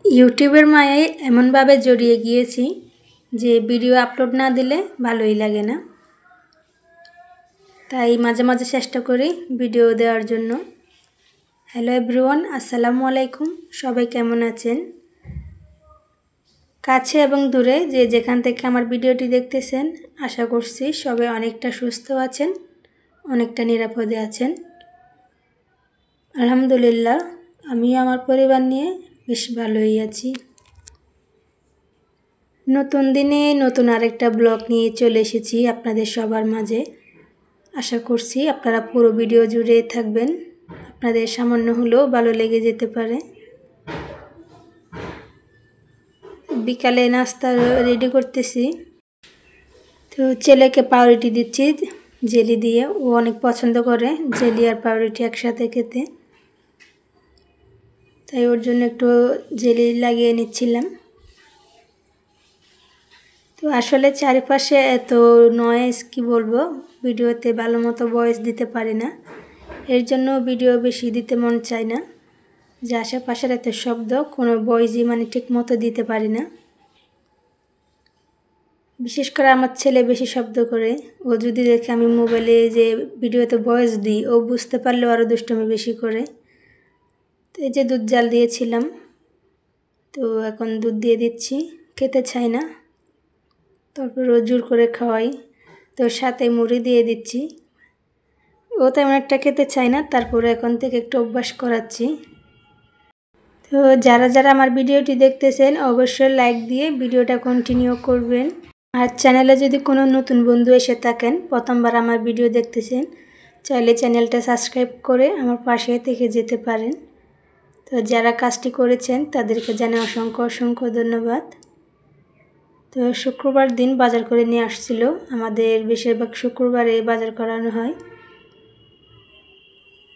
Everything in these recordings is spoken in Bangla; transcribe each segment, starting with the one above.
ইউটিউবের মায়ায় এমনভাবে জড়িয়ে গিয়েছি যে ভিডিও আপলোড না দিলে ভালোই লাগে না। তাই মাঝে মাঝে চেষ্টা করি ভিডিও দেওয়ার জন্য। হ্যালো এভরিওয়ান, আসসালামু আলাইকুম। সবাই কেমন আছেন? কাছে এবং দূরে যে যেখান থেকে আমার ভিডিওটি দেখতেছেন, আশা করছি সবাই অনেকটা সুস্থ আছেন, অনেকটা নিরাপদে আছেন। আলহামদুলিল্লাহ, আমি আমার পরিবার নিয়ে বেশ ভালোই আছি। নতুন দিনে নতুন আরেকটা ব্লগ নিয়ে চলে এসেছি আপনাদের সবার মাঝে। আশা করছি আপনারা পুরো ভিডিও জুড়ে থাকবেন, আপনাদের সামান্য হলেও ভালো লেগে যেতে পারে। বিকালে নাস্তা রেডি করতেছি, তো ছেলেকে পাউরুটি দিচ্ছি জেলি দিয়ে। ও অনেক পছন্দ করে জেলি আর পাউরুটি একসাথে খেতে, তাই ওর জন্য একটু জেলি লাগিয়ে নিচ্ছিলাম। তো আসলে চারিপাশে এত নয়েজ, কি বলবো, ভিডিওতে ভালো মতো ভয়েস দিতে পারি না, এর জন্য ভিডিও বেশি দিতে মন চায় না। যে আশেপাশের এত শব্দ, কোনো ভয়েসই ঠিক মতো দিতে পারি না। বিশেষ করে আমার ছেলে বেশি শব্দ করে। ও যদি দেখে আমি মোবাইলে যে ভিডিওতে ভয়েস দিই, ও বুঝতে পারলেও আরও দুষ্টুমি বেশি করে। তো এই যে দুধ জাল দিয়েছিলাম, তো এখন দুধ দিয়ে দিচ্ছি। খেতে চায় না, তারপর ও জোর করে খাওয়াই, তো সাথে মুড়ি দিয়ে দিচ্ছি। ও তেমন একটা খেতে চায় না, তারপরে এখন থেকে একটু অভ্যাস করাচ্ছি। তো যারা যারা আমার ভিডিওটি দেখতেছেন, অবশ্যই লাইক দিয়ে ভিডিওটা কন্টিনিউ করবেন। আর চ্যানেলে যদি কোনো নতুন বন্ধু এসে থাকেন, প্রথমবার আমার ভিডিও দেখতেছেন, চাইলে চ্যানেলটা সাবস্ক্রাইব করে আমার পাশে থেকে যেতে পারেন। তো যারা কাজটি করেছেন তাদেরকে জানাই অসংখ্য অসংখ্য ধন্যবাদ। তো শুক্রবার দিন বাজার করে নিয়ে আসছিল। আমাদের বেশিরভাগ শুক্রবারে বাজার করানো হয়।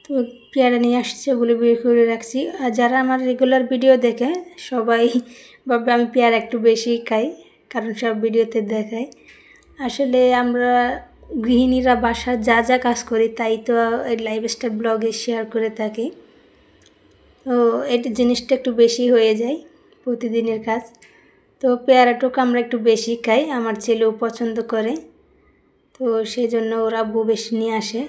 তো পেয়ারা নিয়ে আসছে, ওগুলো বের করে রাখছি। আর যারা আমার রেগুলার ভিডিও দেখে সবাই ভাবে আমি পেয়ারা একটু বেশি খাই, কারণ সব ভিডিওতে দেখাই। আসলে আমরা গৃহিণীরা বাসার যা যা কাজ করি তাই তো এই লাইফস্টাইল ব্লগে শেয়ার করে থাকি। তো এটা জিনিসটা একটু বেশি হয়ে যায় প্রতিদিনের কাজ। তো পেয়ারাটুকু আমরা একটু বেশি খাই, আমার ছেলেও পছন্দ করে, তো সেই জন্য ওরা আব্বু বেশি নিয়ে আসে।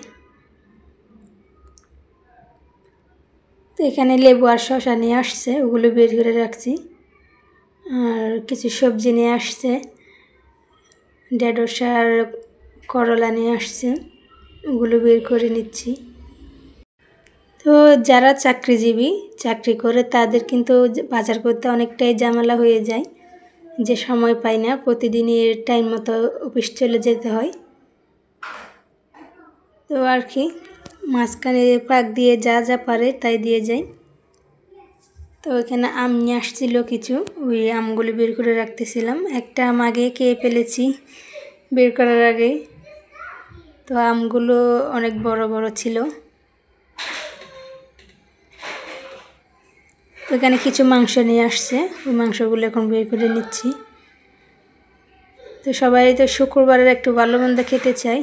তো এখানে লেবু আর শসা নিয়ে আসছে, ওগুলো বের করে রাখছি। আর কিছু সবজি নিয়ে আসছে, ঢেঁড়স আর করলা নিয়ে আসছে, ওগুলো বের করে নিচ্ছি। তো যারা চাকরিজীবী, চাকরি করে, তাদের কিন্তু বাজার করতে অনেকটাই ঝামেলা হয়ে যায়, যে সময় পায় না, প্রতিদিনের টাইম মতো অফিস চলে যেতে হয়। তো আর কি, মাঝখানে পাক দিয়ে যা যা পারে তাই দিয়ে যায়। তো এখানে আম নিয়ে আসছিল কিছু, ওই আমগুলো বের করে রাখতেছিলাম। একটা আম আগে খেয়ে ফেলেছি বের করার আগে। তো আমগুলো অনেক বড় বড় ছিল। তো এখানে কিছু মাংস নিয়ে আসছে, ওই মাংসগুলো এখন বের করে নিচ্ছি। তো সবাই তো শুক্রবারের একটু ভালো মন্দ খেতে চায়,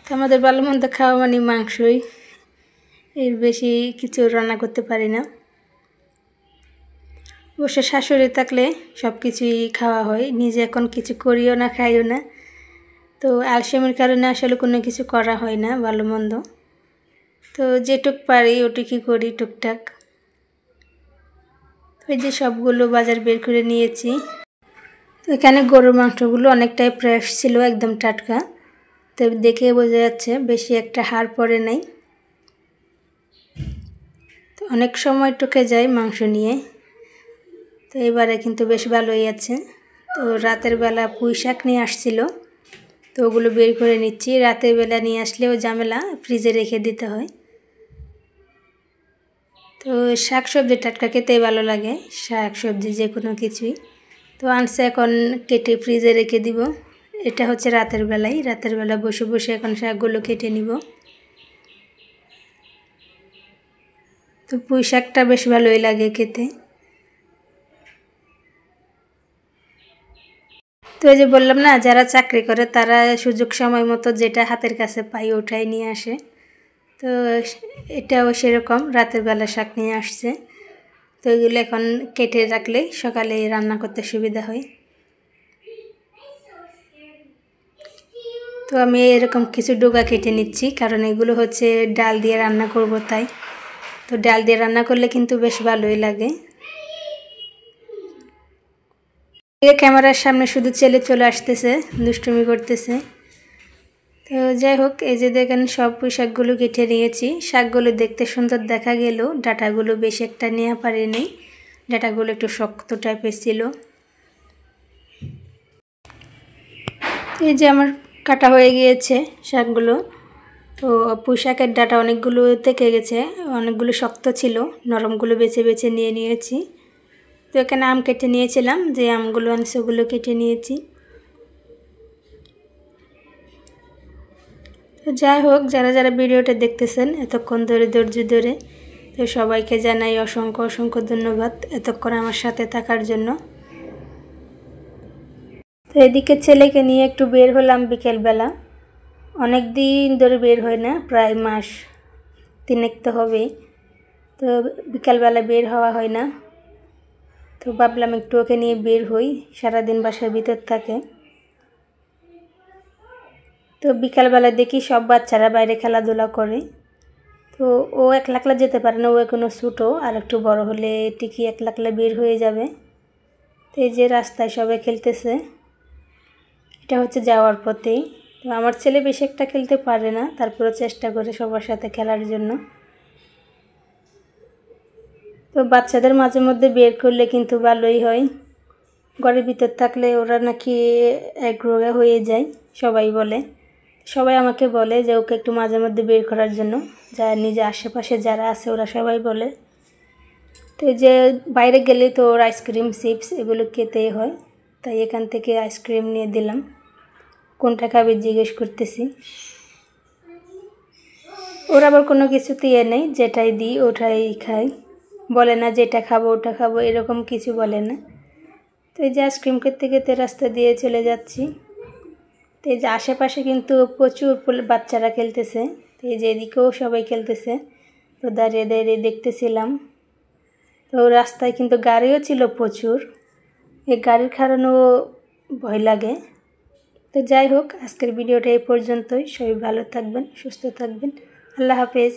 তো আমাদের ভালো মন্দ খাওয়া মানে মাংসই, এর বেশি কিছু রান্না করতে পারি না। অবশ্য শাশুড়ি থাকলে সব কিছুই খাওয়া হয়, নিজে এখন কিছু করিও না, খাইও না। তো আলসেমির কারণে আসলে কোনো কিছু করা হয় না ভালো মন্দ। তো যেটুক পারি ওটুকুই করি টুকটাক। ওই যে সবগুলো বাজার বের করে নিয়েছি। তো এখানে গরুর মাংসগুলো অনেকটাই ফ্রেশ ছিল, একদম টাটকা। তো দেখে বোঝা যাচ্ছে বেশি একটা হাড় পড়ে নাই। তো অনেক সময় টুকে যায় মাংস নিয়ে, তো এবারে কিন্তু বেশ ভালোই আছে। তো রাতের বেলা পুঁই শাক নিয়ে আসছিল, তো ওগুলো বের করে নিচ্ছি। রাতের বেলা নিয়ে আসলেও ঝামেলা, ফ্রিজে রেখে দিতে হয়। তো শাক সবজি টাটকা খেতেই ভালো লাগে, শাক সবজি যে কোনো কিছুই। তো আনছে, এখন কেটে ফ্রিজে রেখে দিব। এটা হচ্ছে রাতের বেলা বসে বসে এখন শাকগুলো কেটে নিব। তো পুঁই শাকটা বেশ ভালোই লাগে খেতে। তো এই যে বললাম না, যারা চাকরি করে তারা সুযোগ সময় মতো যেটা হাতের কাছে পাই ওটাই নিয়ে আসে। তো এটাও সেরকম রাতের বেলা শাক নিয়ে আসছে। তো এগুলো এখন কেটে রাখলে সকালে রান্না করতে সুবিধা হয়। তো আমি এরকম কিছু ডোকা কেটে নিচ্ছি, কারণ এগুলো হচ্ছে ডাল দিয়ে রান্না করব তাই। তো ডাল দিয়ে রান্না করলে কিন্তু বেশ ভালোই লাগে। ক্যামেরার সামনে শুধু ছেলে চলে আসতেছে, দুষ্টুমি করতেছে। তো যাই হোক, এই যে দেখেন সব পুঁই শাকগুলো কেটে নিয়েছি। শাকগুলো দেখতে সুন্দর দেখা গেলেও ডাঁটাগুলো বেশি একটা নেওয়া পারিনি, ডাঁটাগুলো একটু শক্ত টাইপের ছিল। এই যে আমার কাটা হয়ে গিয়েছে শাকগুলো। তো পুঁই শাকের ডাঁটা অনেকগুলো থেকে গেছে, অনেকগুলো শক্ত ছিল, নরমগুলো বেছে বেছে নিয়ে নিয়েছি। তো এখানে আম কেটে নিয়েছিলাম, যে আমগুলো আনছে ওগুলো কেটে নিয়েছি। তো যাই হোক, যারা যারা ভিডিওটা দেখতেছেন এতক্ষণ ধরে ধৈর্য ধরে, তো সবাইকে জানাই অসংখ্য অসংখ্য ধন্যবাদ এতক্ষণ আমার সাথে থাকার জন্য। তো এদিকে ছেলেকে নিয়ে একটু বের হলাম বিকেলবেলা। অনেক দিন ধরে বের হয় না, প্রায় মাস 3 তো হবে। তো বিকালবেলা বের হওয়া হয় না, তো ভাবলাম একটু ওকে নিয়ে বের হই, সারাদিন বাসার ভিতর থাকে। তো বিকালবেলা দেখি সব বাচ্চারা বাইরে খেলাধুলা করে। তো ও একলা একলা যেতে পারে না, ও এখনও ছোটো, আর একটু বড় হলে ঠিকই একলা একলা বের হয়ে যাবে। তো এই যে রাস্তায় সবাই খেলতেছে, এটা হচ্ছে যাওয়ার পথেই। তো আমার ছেলে বেশি একটা খেলতে পারে না, তারপরে চেষ্টা করে সবার সাথে খেলার জন্য। তো বাচ্চাদের মাঝে মধ্যে বের করলে কিন্তু ভালোই হয়, ঘরের ভিতর থাকলে ওরা নাকি একরোগা হয়ে যায় সবাই বলে। সবাই আমাকে বলে যে ওকে একটু মাঝে মধ্যে বের করার জন্য, যা নিজে আশেপাশে যারা আছে ওরা সবাই বলে। তো এই যে বাইরে গেলে তো ওর আইসক্রিম চিপস এগুলো খেতেই হয়, তাই এখান থেকে আইসক্রিম নিয়ে দিলাম। কোনটা খাবে জিজ্ঞেস করতেছি, ওর আবার কোনো কিছুতে নেই, যেটাই দিই ওটাই খাই, বলে না যেটা খাবো ওটা খাবো, এরকম কিছু বলে না। তো এই যে আইসক্রিম খেতে খেতে রাস্তা দিয়ে চলে যাচ্ছি। তো এই যে আশেপাশে কিন্তু প্রচুর বাচ্চারা খেলতেছে, তো এই যে এদিকেও সবাই খেলতেছে। তো দাঁড়িয়ে দাঁড়িয়ে দেখতেছিলাম। তো রাস্তায় কিন্তু গাড়িও ছিল প্রচুর, এই গাড়ির কারণেও ভয় লাগে। তো যাই হোক, আজকের ভিডিওটা এই পর্যন্তই। সবাই ভালো থাকবেন, সুস্থ থাকবেন। আল্লাহ হাফেজ।